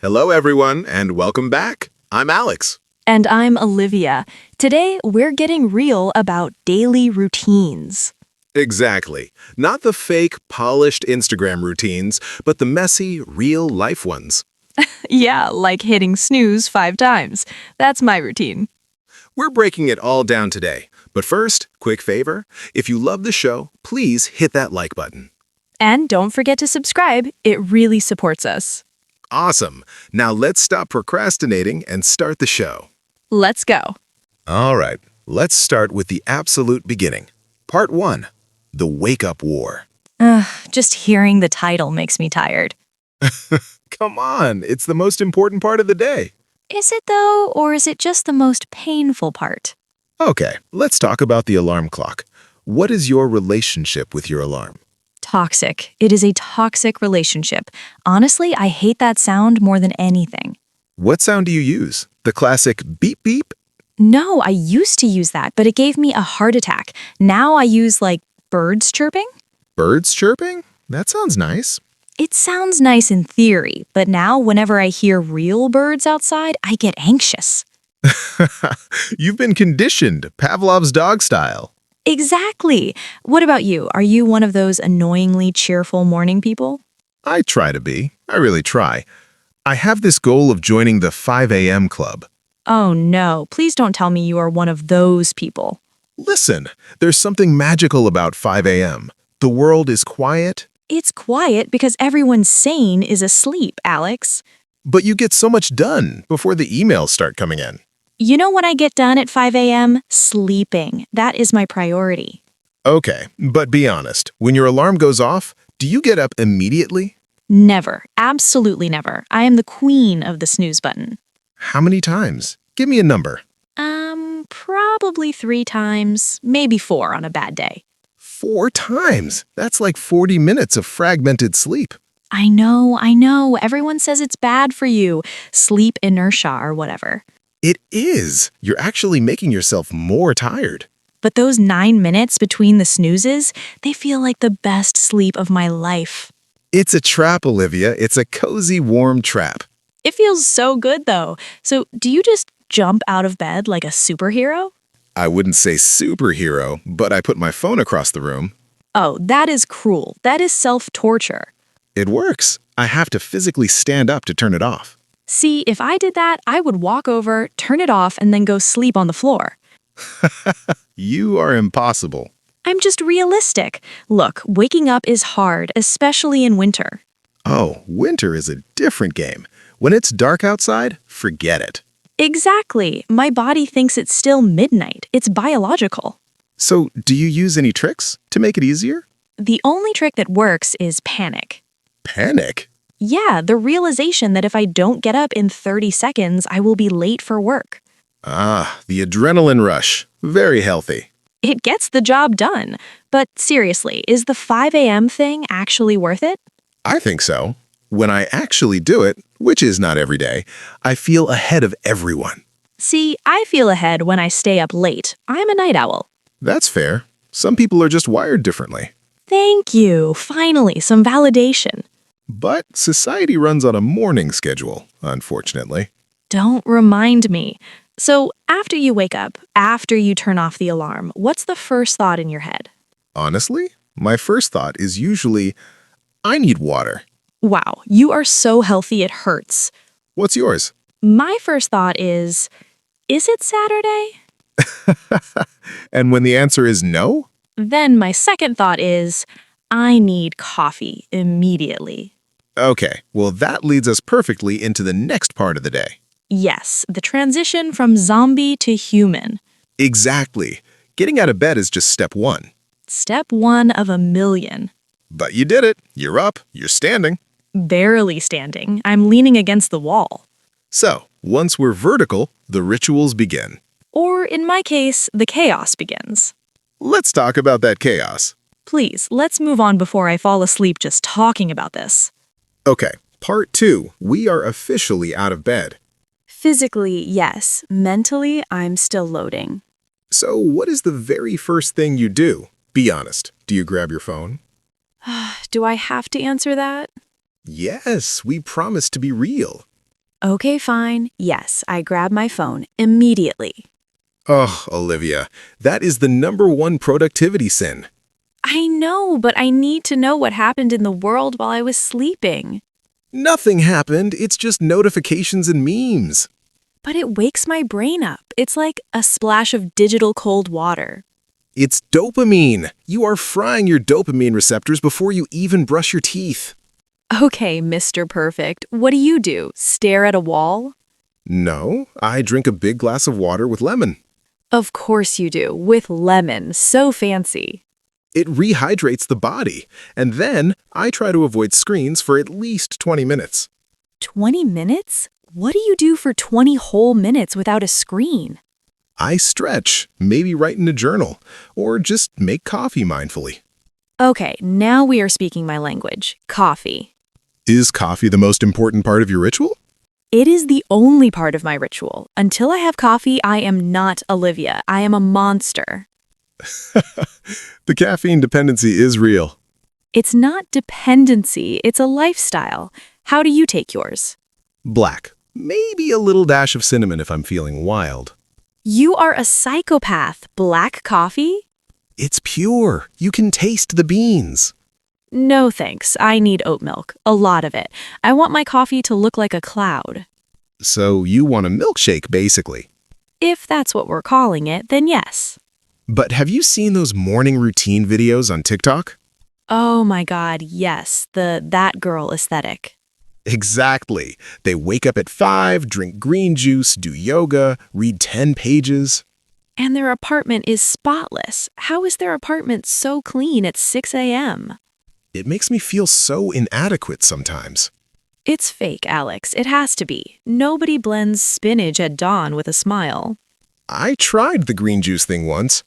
Hello, everyone, and welcome back. I'm Alex. And I'm Olivia. Today, we're getting real about daily routines. Exactly. Not the fake, polished Instagram routines, but the messy, real-life ones. Yeah, like hitting snooze 5 times. That's my routine. We're breaking it all down today. But first, quick favor. If you love the show, please hit that like button. And don't forget to subscribe, it really supports us. Awesome. Now let's stop procrastinating and start the show. Let's go. All right, let's start with the absolute beginning. Part 1. The Wake-Up War. Just hearing the title makes me tired. Come on, it's the most important part of the day. Is it though, or is it just the most painful part? Okay, let's talk about the alarm clock. What is your relationship with your alarm? Toxic. It is a toxic relationship. Honestly, I hate that sound more than anything. What sound do you use? The classic beep beep? No, I used to use that, but it gave me a heart attack. Now I use, birds chirping. Birds chirping? That sounds nice. It sounds nice in theory, but now whenever I hear real birds outside, I get anxious. You've been conditioned, Pavlov's dog style. Exactly. What about you? Are you one of those annoyingly cheerful morning people? I try to be. I really try. I have this goal of joining the 5 a.m. club. Oh no, please don't tell me you are one of those people. Listen, there's something magical about 5 a.m. The world is quiet, It's quiet because everyone sane is asleep, Alex. but you get so much done before the emails start coming in. You know when I get done at 5 a.m.? Sleeping. That is my priority. Okay, but be honest. When your alarm goes off, do you get up immediately? Never. Absolutely never. I am the queen of the snooze button. How many times? Give me a number. Probably 3 times, maybe 4 on a bad day. 4 times? That's like 40 minutes of fragmented sleep. I know. Everyone says it's bad for you. Sleep inertia or whatever. It is. You're actually making yourself more tired. But those 9 minutes between the snoozes, they feel like the best sleep of my life. It's a trap, Olivia. It's a cozy, warm trap. It feels so good though. So do you just jump out of bed like a superhero? I wouldn't say superhero, but I put my phone across the room. Oh, that is cruel. That is self-torture. It works. I have to physically stand up to turn it off. See, if I did that, I would walk over, turn it off, and then go sleep on the floor. You are impossible. I'm just realistic. Look, waking up is hard, especially in winter. Oh, winter is a different game. When it's dark outside, forget it. Exactly. My body thinks it's still midnight. It's biological. So, do you use any tricks to make it easier? The only trick that works is panic. Panic? Yeah, the realization that if I don't get up in 30 seconds, I will be late for work. Ah, the adrenaline rush. Very healthy. It gets the job done. But seriously, is the 5 a.m. thing actually worth it? I think so. When I actually do it, which is not every day, I feel ahead of everyone. See, I feel ahead when I stay up late. I'm a night owl. That's fair. Some people are just wired differently. Thank you. Finally, some validation. But society runs on a morning schedule, unfortunately. Don't remind me. So, after you wake up, after you turn off the alarm, what's the first thought in your head? Honestly, my first thought is usually, I need water. Wow, you are so healthy it hurts. What's yours? My first thought is it Saturday? And when the answer is no? Then my second thought is, I need coffee immediately. Okay, well that leads us perfectly into the next part of the day. Yes, the transition from zombie to human. Exactly. Getting out of bed is just step 1. Step 1 of a million. But you did it. You're up. You're standing. Barely standing. I'm leaning against the wall. So, once we're vertical, the rituals begin. Or, in my case, the chaos begins. Let's talk about that chaos. Please, let's move on before I fall asleep just talking about this. Okay, part 2. We are officially out of bed. Physically, yes. Mentally, I'm still loading. So, what is the very first thing you do? Be honest. Do you grab your phone? Do I have to answer that? Yes, we promise to be real. Okay, fine. Yes, I grab my phone immediately. Oh, Olivia, that is the #1 productivity sin. I know, but I need to know what happened in the world while I was sleeping. Nothing happened, it's just notifications and memes. But it wakes my brain up. It's like a splash of digital cold water. It's dopamine. You are frying your dopamine receptors before you even brush your teeth. Okay, Mr. Perfect, what do? Stare at a wall? No, I drink a big glass of water with lemon. Of course you do, with lemon. So fancy. It rehydrates the body, and then I try to avoid screens for at least 20 minutes. 20 minutes? What do you do for 20 whole minutes without a screen? I stretch, maybe write in a journal, or just make coffee mindfully. Okay, now we are speaking my language. Coffee. Is coffee the most important part of your ritual? It is the only part of my ritual. Until I have coffee, I am not Olivia. I am a monster. The caffeine dependency is real. It's not dependency, it's a lifestyle. How do you take yours? Black. Maybe a little dash of cinnamon if I'm feeling wild. You are a psychopath. Black coffee? It's pure. You can taste the beans. No thanks. I need oat milk. A lot of it. I want my coffee to look like a cloud. So you want a milkshake, basically. If that's what we're calling it, then yes. But have you seen those morning routine videos on TikTok? Oh my god, yes. The that girl aesthetic. Exactly. They wake up at 5, drink green juice, do yoga, read 10 pages. And their apartment is spotless. How is their apartment so clean at 6 a.m.? It makes me feel so inadequate sometimes. It's fake, Alex. It has to be. Nobody blends spinach at dawn with a smile. I tried the green juice thing once.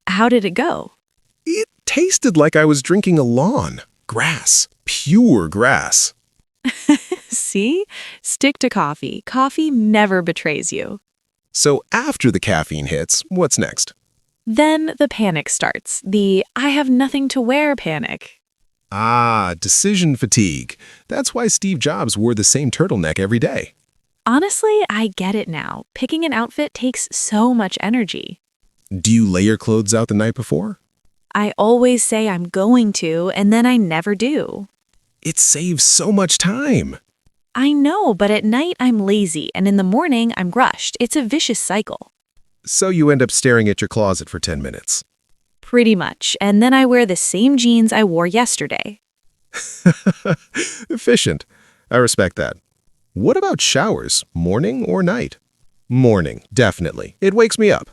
How did it go? It tasted like I was drinking a lawn. Grass. Pure grass. See? Stick to coffee. Coffee never betrays you. So after the caffeine hits, what's next? Then the panic starts. The I have nothing to wear panic. Ah, decision fatigue. That's why Steve Jobs wore the same turtleneck every day. Honestly, I get it now. Picking an outfit takes so much energy. Do you lay your clothes out the night before? I always say I'm going to, and then I never do. It saves so much time. I know, but at night I'm lazy, and in the morning I'm rushed. It's a vicious cycle. So you end up staring at your closet for 10 minutes. Pretty much, and then I wear the same jeans I wore yesterday. Efficient. I respect that. What about showers, morning or night? Morning, definitely. It wakes me up.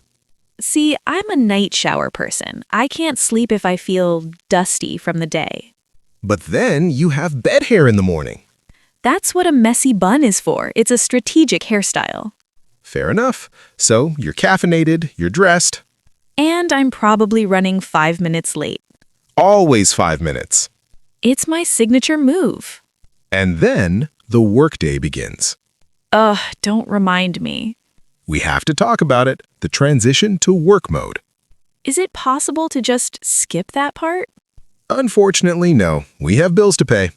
See, I'm a night shower person. I can't sleep if I feel dusty from the day. But then you have bed hair in the morning. That's what a messy bun is for. It's a strategic hairstyle. Fair enough. So you're caffeinated, you're dressed. And I'm probably running 5 minutes late. Always 5 minutes. It's my signature move. And then the workday begins. Ugh, don't remind me. We have to talk about it, the transition to work mode. Is it possible to just skip that part? Unfortunately, no. We have bills to pay.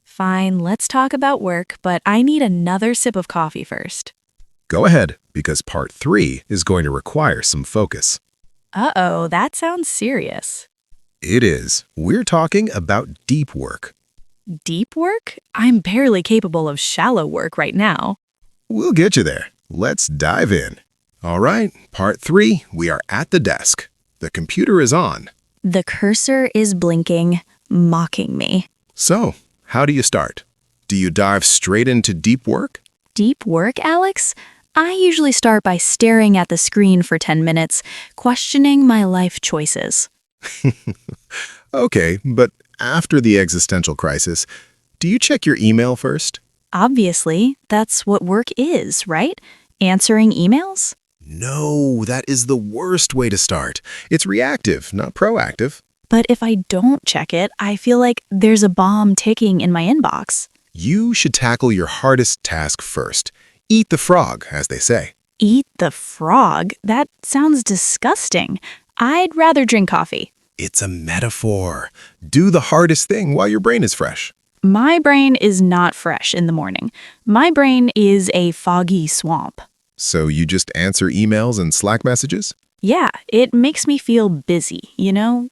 Fine, let's talk about work, but I need another sip of coffee first. Go ahead, because part 3 is going to require some focus. Uh-oh, that sounds serious. It is. We're talking about deep work. Deep work? I'm barely capable of shallow work right now. We'll get you there. Let's dive in. All right, part 3, we are at the desk. The computer is on. The cursor is blinking, mocking me. So, how do you start? Do you dive straight into deep work? Deep work, Alex? I usually start by staring at the screen for 10 minutes, questioning my life choices. Okay, but after the existential crisis, do you check your email first? Obviously, that's what work is, right? Answering emails? No, that is the worst way to start. It's reactive, not proactive. But if I don't check it, I feel like there's a bomb ticking in my inbox. You should tackle your hardest task first. Eat the frog, as they say. Eat the frog? That sounds disgusting. I'd rather drink coffee. It's a metaphor. Do the hardest thing while your brain is fresh. My brain is not fresh in the morning. My brain is a foggy swamp. So you just answer emails and Slack messages? Yeah, it makes me feel busy,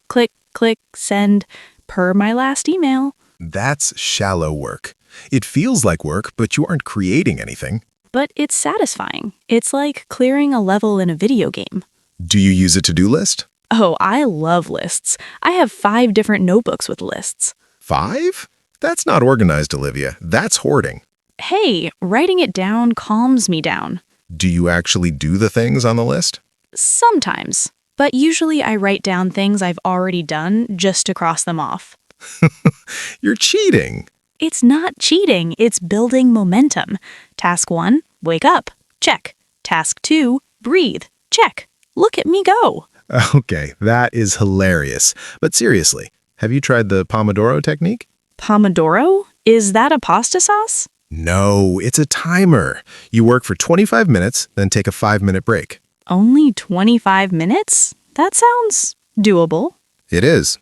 Click, click, send, per my last email. That's shallow work. It feels like work, but you aren't creating anything. But it's satisfying. It's like clearing a level in a video game. Do you use a to-do list? Oh, I love lists. I have 5 different notebooks with lists. 5? That's not organized, Olivia. That's hoarding. Hey, writing it down calms me down. Do you actually do the things on the list? Sometimes. But usually I write down things I've already done just to cross them off. You're cheating. It's not cheating, it's building momentum. Task 1, wake up. Check. Task 2, breathe. Check. Look at me go. Okay, that is hilarious. But seriously, have you tried the Pomodoro technique? Pomodoro? Is that a pasta sauce? No, it's a timer. You work for 25 minutes, then take a 5-minute break. Only 25 minutes? That sounds doable. It is.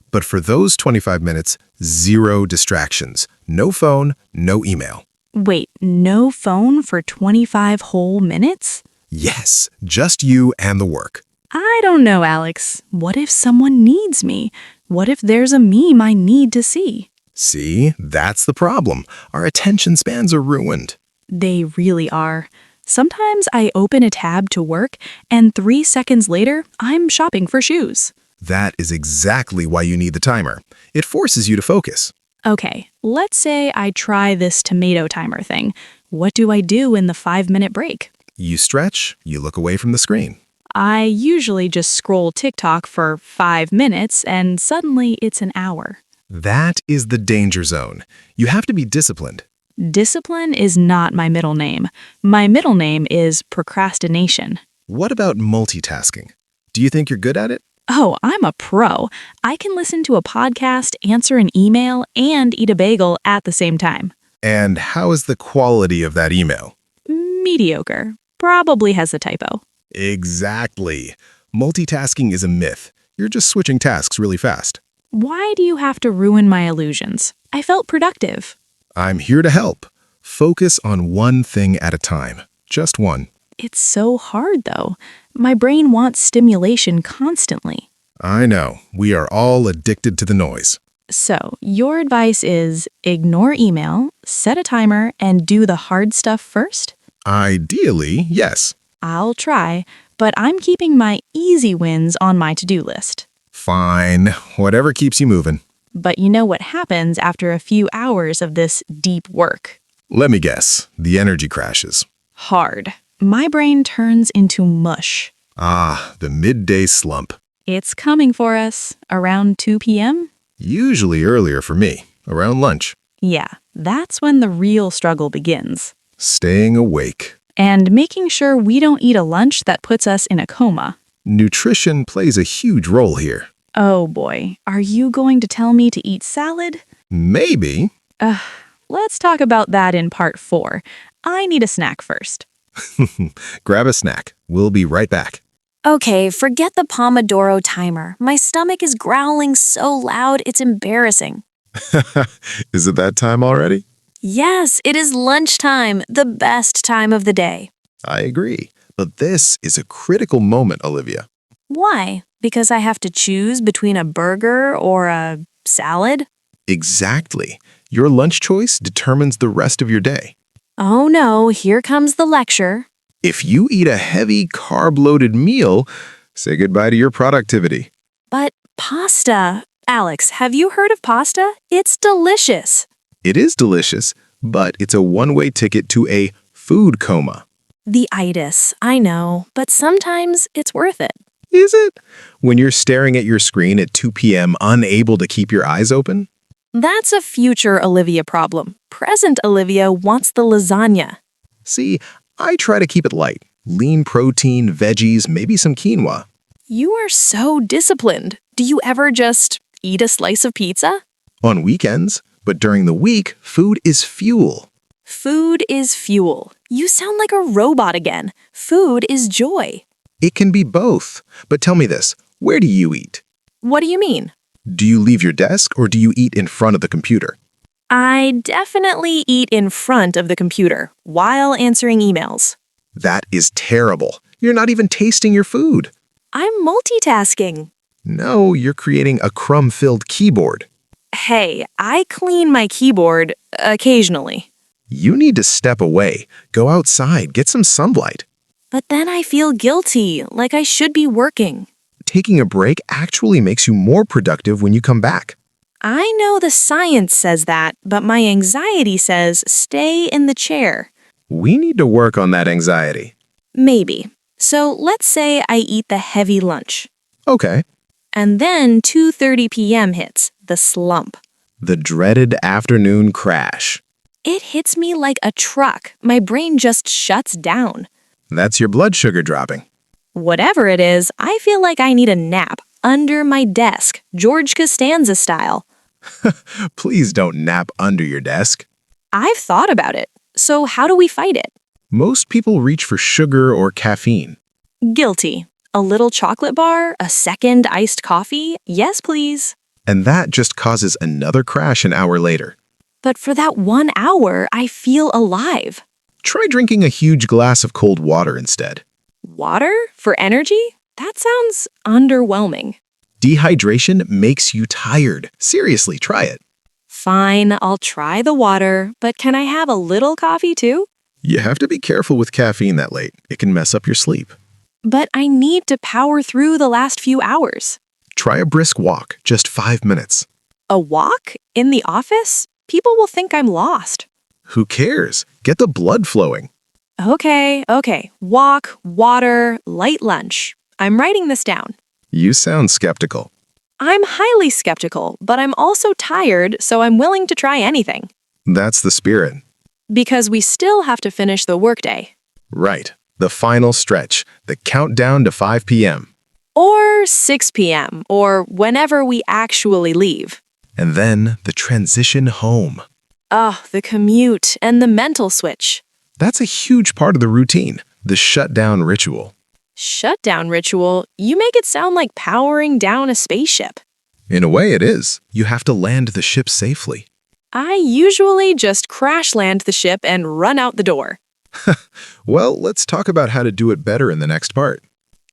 But for those 25 minutes, 0 distractions. No phone, no email. Wait, no phone for 25 whole minutes? Yes, just you and the work. I don't know, Alex. What if someone needs me? What if there's a meme I need to see? See, that's the problem. Our attention spans are ruined. They really are. Sometimes I open a tab to work, and 3 seconds later, I'm shopping for shoes. That is exactly why you need the timer. It forces you to focus. Okay, let's say I try this tomato timer thing. What do I do in the 5-minute break? You stretch, you look away from the screen. I usually just scroll TikTok for 5 minutes, and suddenly it's an hour. That is the danger zone. You have to be disciplined. Discipline is not my middle name. My middle name is procrastination. What about multitasking? Do you think you're good at it? Oh, I'm a pro. I can listen to a podcast, answer an email, and eat a bagel at the same time. And how is the quality of that email? Mediocre. Probably has a typo. Exactly. Multitasking is a myth. You're just switching tasks really fast. Why do you have to ruin my illusions? I felt productive. I'm here to help. Focus on one thing at a time. Just one. It's so hard, though. My brain wants stimulation constantly. I know. We are all addicted to the noise. So, your advice is ignore email, set a timer, and do the hard stuff first? Ideally, yes. I'll try, but I'm keeping my easy wins on my to-do list. Fine. Whatever keeps you moving. But you know what happens after a few hours of this deep work? Let me guess. The energy crashes. Hard. My brain turns into mush. Ah, the midday slump. It's coming for us. Around 2 p.m.? Usually earlier for me, around lunch. Yeah, that's when the real struggle begins. Staying awake. And making sure we don't eat a lunch that puts us in a coma. Nutrition plays a huge role here. Oh boy, are you going to tell me to eat salad? Maybe. Let's talk about that in part 4. I need a snack first. Grab a snack. We'll be right back. Okay, forget the Pomodoro timer. My stomach is growling so loud it's embarrassing. Is it that time already? Yes, it is lunchtime, the best time of the day. I agree. But this is a critical moment, Olivia. Why? Because I have to choose between a burger or a salad? Exactly. Your lunch choice determines the rest of your day. Oh no, here comes the lecture. If you eat a heavy, carb-loaded meal, say goodbye to your productivity. But pasta. Alex, have you heard of pasta? It's delicious. It is delicious, but it's a one-way ticket to a food coma. The itis, I know, but sometimes it's worth it. Is it? When you're staring at your screen at 2 p.m. unable to keep your eyes open? That's a future Olivia problem. Present Olivia wants the lasagna. See, I try to keep it light. Lean protein, veggies, maybe some quinoa. You are so disciplined. Do you ever just eat a slice of pizza? On weekends, but during the week, food is fuel. Food is fuel. You sound like a robot again. Food is joy. It can be both. But tell me this, where do you eat? What do you mean? Do you leave your desk or do you eat in front of the computer? I definitely eat in front of the computer while answering emails. That is terrible. You're not even tasting your food. I'm multitasking. No, you're creating a crumb-filled keyboard. Hey, I clean my keyboard occasionally. You need to step away. Go outside, get some sunlight. But then I feel guilty, like I should be working. Taking a break actually makes you more productive when you come back. I know the science says that, but my anxiety says stay in the chair. We need to work on that anxiety. Maybe. So let's say I eat the heavy lunch. Okay. And then 2:30 p.m. hits, the slump. The dreaded afternoon crash. It hits me like a truck. My brain just shuts down. That's your blood sugar dropping. Whatever it is, I feel like I need a nap under my desk, George Costanza style. Please don't nap under your desk. I've thought about it. So how do we fight it? Most people reach for sugar or caffeine. Guilty. A little chocolate bar, a second iced coffee? Yes, please. And that just causes another crash an hour later. But for that 1 hour, I feel alive. Try drinking a huge glass of cold water instead. Water? For energy? That sounds underwhelming. Dehydration makes you tired. Seriously, try it. Fine, I'll try the water, but can I have a little coffee too? You have to be careful with caffeine that late. It can mess up your sleep. But I need to power through the last few hours. Try a brisk walk, just 5 minutes. A walk? In the office? People will think I'm lost. Who cares? Get the blood flowing. Okay. Walk, water, light lunch. I'm writing this down. You sound skeptical. I'm highly skeptical, but I'm also tired, so I'm willing to try anything. That's the spirit. Because we still have to finish the workday. Right. The final stretch, the countdown to 5 p.m. Or 6 p.m., or whenever we actually leave. And then the transition home. Oh, the commute and the mental switch. That's a huge part of the routine, the shutdown ritual. Shutdown ritual? You make it sound like powering down a spaceship. In a way, it is. You have to land the ship safely. I usually just crash land the ship and run out the door. Well, let's talk about how to do it better in the next part.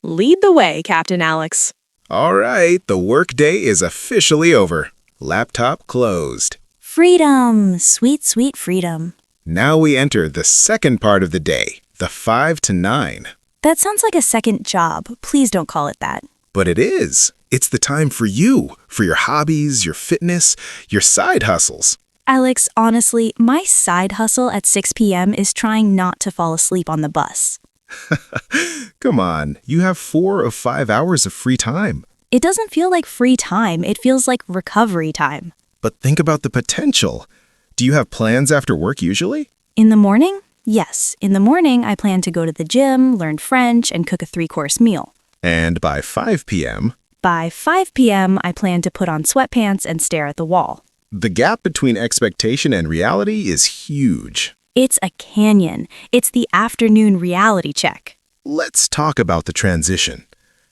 Lead the way, Captain Alex. All right, the workday is officially over. Laptop closed. Freedom, sweet, sweet freedom. Now we enter the second part of the day, the 5 to 9. That sounds like a second job. Please don't call it that. But it is. It's the time for you, for your hobbies, your fitness, your side hustles. Alex, honestly, my side hustle at 6 p.m. is trying not to fall asleep on the bus. Come on, you have 4 of 5 hours of free time. It doesn't feel like free time. It feels like recovery time. But think about the potential. Do you have plans after work usually? In the morning? Yes. In the morning, I plan to go to the gym, learn French, and cook a 3-course meal. And by 5 p.m., By 5 p.m., I plan to put on sweatpants and stare at the wall. the gap between expectation and reality is huge. It's a canyon. It's the afternoon reality check. Let's talk about the transition.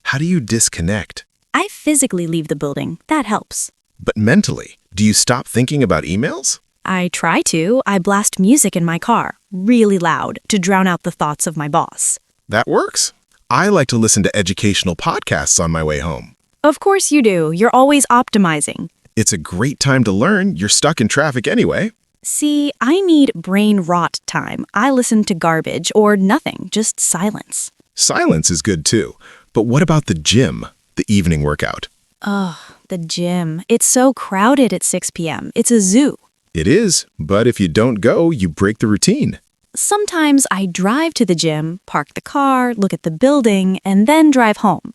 How do you disconnect? I physically leave the building. That helps. But mentally, do you stop thinking about emails? I try to. I blast music in my car, really loud, to drown out the thoughts of my boss. That works. I like to listen to educational podcasts on my way home. Of course you do. You're always optimizing. It's a great time to learn. You're stuck in traffic anyway. See, I need brain rot time. I listen to garbage or nothing, just silence. Silence is good too. But what about the gym, the evening workout? Ugh, the gym. It's so crowded at 6 p.m. It's a zoo. It is, but if you don't go, you break the routine. Sometimes I drive to the gym, park the car, look at the building, and then drive home.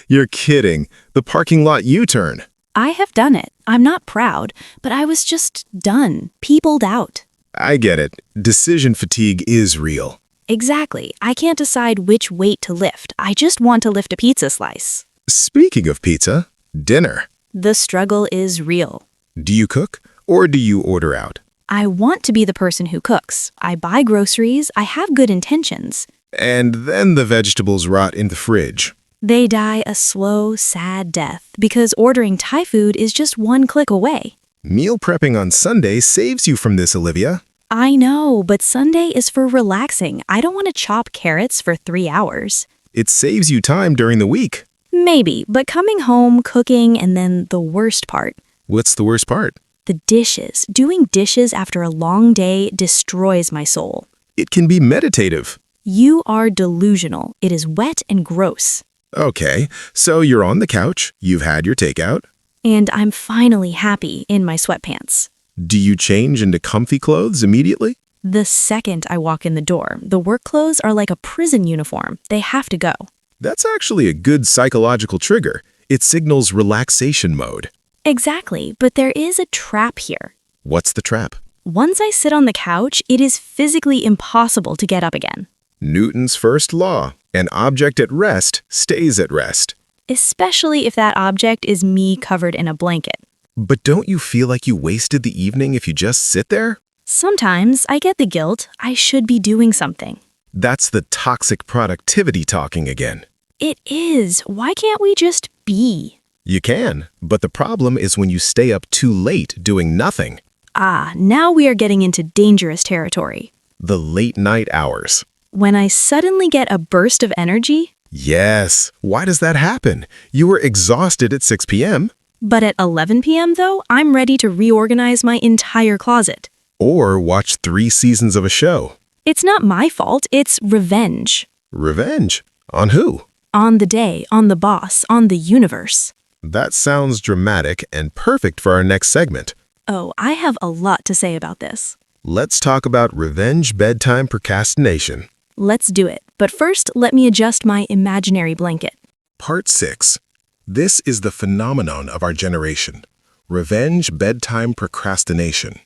You're kidding. The parking lot U-turn. I have done it. I'm not proud, but I was just done, peopled out. I get it. Decision fatigue is real. Exactly. I can't decide which weight to lift. I just want to lift a pizza slice. Speaking of pizza, dinner. The struggle is real. Do you cook or do you order out? I want to be the person who cooks. I buy groceries. I have good intentions. And then the vegetables rot in the fridge. They die a slow, sad death because ordering Thai food is just one click away. Meal prepping on Sunday saves you from this, Olivia. I know, but Sunday is for relaxing. I don't want to chop carrots for 3 hours. It saves you time during the week. Maybe, but coming home, cooking, and then the worst part. What's the worst part? The dishes. Doing dishes after a long day destroys my soul. It can be meditative. You are delusional. It is wet and gross. Okay, so you're on the couch, you've had your takeout. And I'm finally happy in my sweatpants. Do you change into comfy clothes immediately? The second I walk in the door, the work clothes are like a prison uniform. They have to go. That's actually a good psychological trigger. It signals relaxation mode. Exactly, but there is a trap here. What's the trap? Once I sit on the couch, it is physically impossible to get up again. Newton's first law. An object at rest stays at rest. Especially if that object is me covered in a blanket. But don't you feel like you wasted the evening if you just sit there? Sometimes I get the guilt. I should be doing something. That's the toxic productivity talking again. It is. Why can't we just be? You can, but the problem is when you stay up too late doing nothing. Ah, now we are getting into dangerous territory. The late night hours. When I suddenly get a burst of energy, Yes. Why does that happen? You were exhausted at 6 p.m. but at 11 p.m. though, I'm ready to reorganize my entire closet. Or watch 3 seasons of a show. It's not my fault, it's revenge. Revenge? On who? On the day, on the boss, on the universe. That sounds dramatic and perfect for our next segment. Oh, I have a lot to say about this. Let's talk about revenge bedtime procrastination. Let's do it. But first, let me adjust my imaginary blanket. Part 6. This is the phenomenon of our generation. Revenge bedtime procrastination.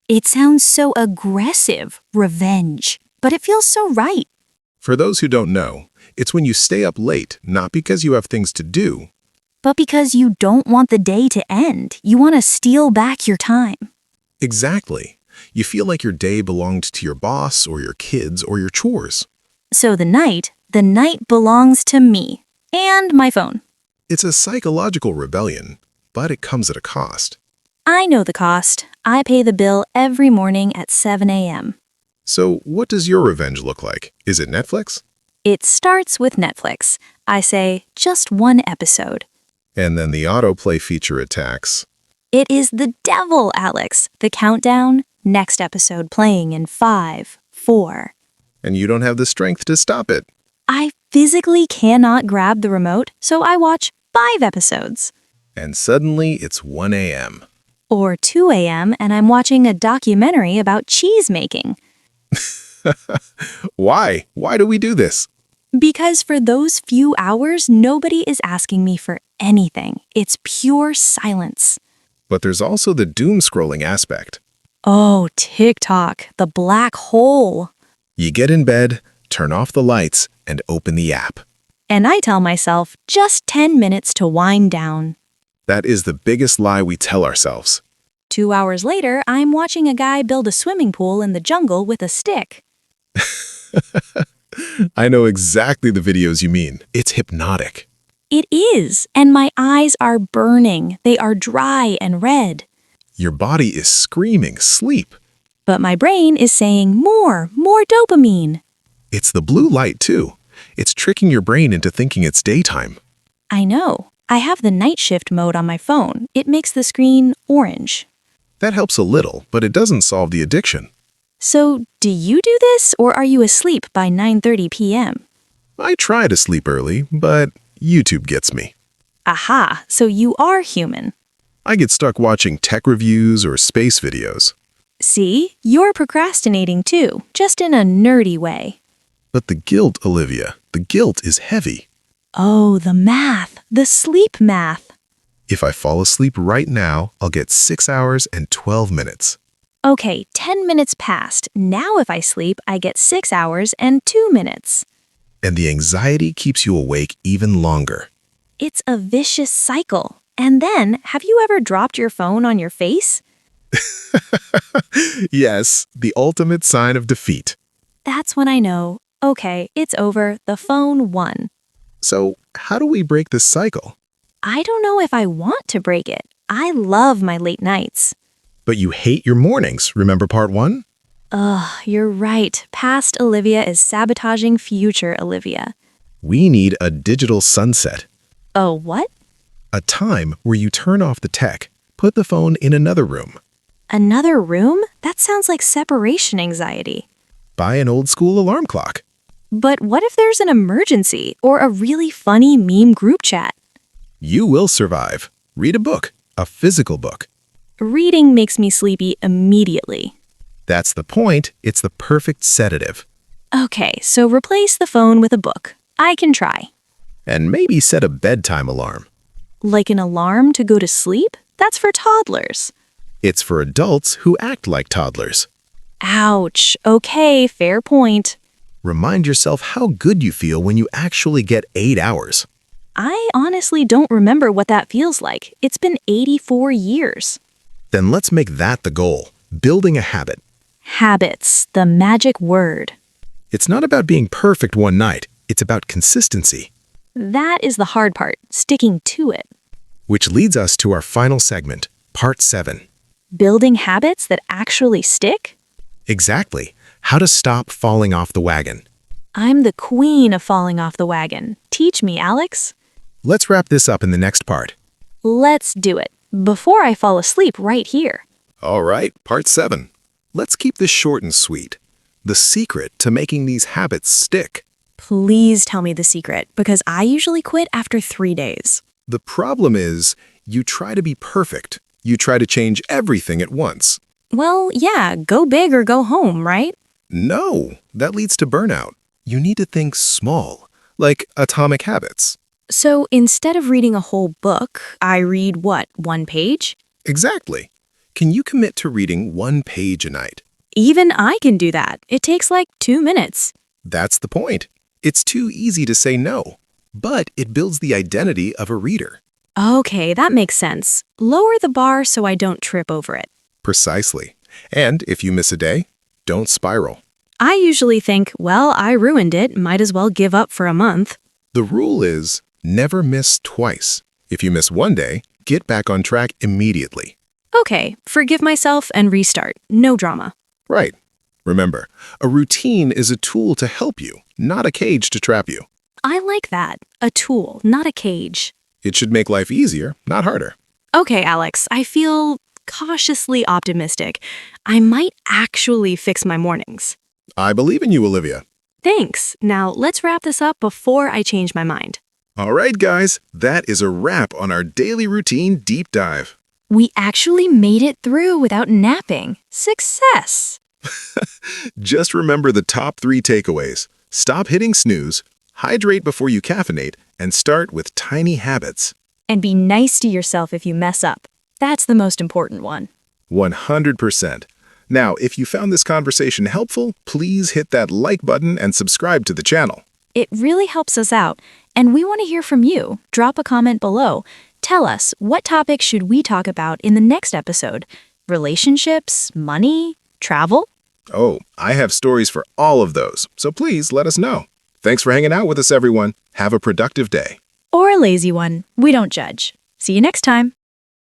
It sounds so aggressive, revenge, but it feels so right. For those who don't know, it's when you stay up late, not because you have things to do. But because you don't want the day to end, you want to steal back your time. Exactly. You feel like your day belonged to your boss or your kids or your chores. So the night belongs to me and my phone. It's a psychological rebellion, but it comes at a cost. I know the cost. I pay the bill every morning at 7 a.m. So what does your revenge look like? Is it Netflix? It starts with Netflix. I say, just one episode. And then the autoplay feature attacks. It is the devil, Alex. The countdown, next episode playing in 5, 4. And you don't have the strength to stop it. I physically cannot grab the remote, so I watch 5 episodes. And suddenly it's 1 a.m. Or 2 a.m. and I'm watching a documentary about cheese making. Why? Why do we do this? Because for those few hours, nobody is asking me for anything. It's pure silence. But there's also the doom scrolling aspect. Oh, TikTok, the black hole. You get in bed, turn off the lights, and open the app. And I tell myself, just 10 minutes to wind down. That is the biggest lie we tell ourselves. 2 hours later, I'm watching a guy build a swimming pool in the jungle with a stick. I know exactly the videos you mean. It's hypnotic. It is, and my eyes are burning. They are dry and red. Your body is screaming sleep. But my brain is saying more dopamine. It's the blue light, too. It's tricking your brain into thinking it's daytime. I know. I have the night shift mode on my phone. It makes the screen orange. That helps a little, but it doesn't solve the addiction. So, do you do this, or are you asleep by 9:30 p.m.? I try to sleep early, but YouTube gets me. Aha, so you are human. I get stuck watching tech reviews or space videos. See, you're procrastinating too, just in a nerdy way. But the guilt, Olivia, the guilt is heavy. Oh, the math, the sleep math. If I fall asleep right now, I'll get 6 hours and 12 minutes. Okay, 10 minutes passed. Now if I sleep, I get 6 hours and 2 minutes. And the anxiety keeps you awake even longer. It's a vicious cycle. And then, have you ever dropped your phone on your face? Yes, the ultimate sign of defeat. That's when I know, okay, it's over, the phone won. So, how do we break this cycle? I don't know if I want to break it. I love my late nights. But you hate your mornings, remember part 1? Ugh, you're right. Past Olivia is sabotaging future Olivia. We need a digital sunset, Oh, what? a time where you turn off the tech, put the phone in another room, Another room? That sounds like separation anxiety. buy an old school alarm clock. But what if there's an emergency or a really funny meme group chat? You will survive. Read a book, a physical book. Reading makes me sleepy immediately. That's the point. It's the perfect sedative. Okay, so replace the phone with a book. I can try. And maybe set a bedtime alarm. Like an alarm to go to sleep? That's for toddlers. It's for adults who act like toddlers. Ouch. Okay, fair point. Remind yourself how good you feel when you actually get 8 hours. I honestly don't remember what that feels like. It's been 84 years. Then let's make that the goal, building a habit. Habits, the magic word. It's not about being perfect one night, it's about consistency. That is the hard part, sticking to it. Which leads us to our final segment, part 7. Building habits that actually stick? Exactly. How to stop falling off the wagon. I'm the queen of falling off the wagon. Teach me, Alex. Let's wrap this up in the next part. Let's do it. Before I fall asleep right here. All right, part 7. Let's keep this short and sweet. The secret to making these habits stick. Please tell me the secret, because I usually quit after 3 days. The problem is, you try to be perfect. You try to change everything at once. Well, yeah, go big or go home, right? No, that leads to burnout. You need to think small, like atomic habits. So instead of reading a whole book, I read what, 1 page? Exactly. Can you commit to reading 1 page a night? Even I can do that. It takes like 2 minutes. That's the point. It's too easy to say no, but it builds the identity of a reader. Okay, that makes sense. Lower the bar so I don't trip over it. Precisely. And if you miss a day, don't spiral. I usually think, well, I ruined it, might as well give up for a month. The rule is never miss twice. If you miss 1 day, get back on track immediately. Okay, forgive myself and restart. No drama. Right. Remember, a routine is a tool to help you, not a cage to trap you. I like that. A tool, not a cage. It should make life easier, not harder. Okay, Alex, I feel cautiously optimistic. I might actually fix my mornings. I believe in you, Olivia. Thanks. Now let's wrap this up before I change my mind. All right, guys, that is a wrap on our daily routine deep dive. We actually made it through without napping. Success! Just remember the top 3 takeaways. Stop hitting snooze, hydrate before you caffeinate, and start with tiny habits. And be nice to yourself if you mess up. That's the most important one. 100%. Now, if you found this conversation helpful, please hit that like button and subscribe to the channel. It really helps us out, and we want to hear from you. Drop a comment below. Tell us, what topic should we talk about in the next episode? Relationships, money, travel? Oh, I have stories for all of those, so please let us know. Thanks for hanging out with us, everyone. Have a productive day. Or a lazy one. We don't judge. See you next time.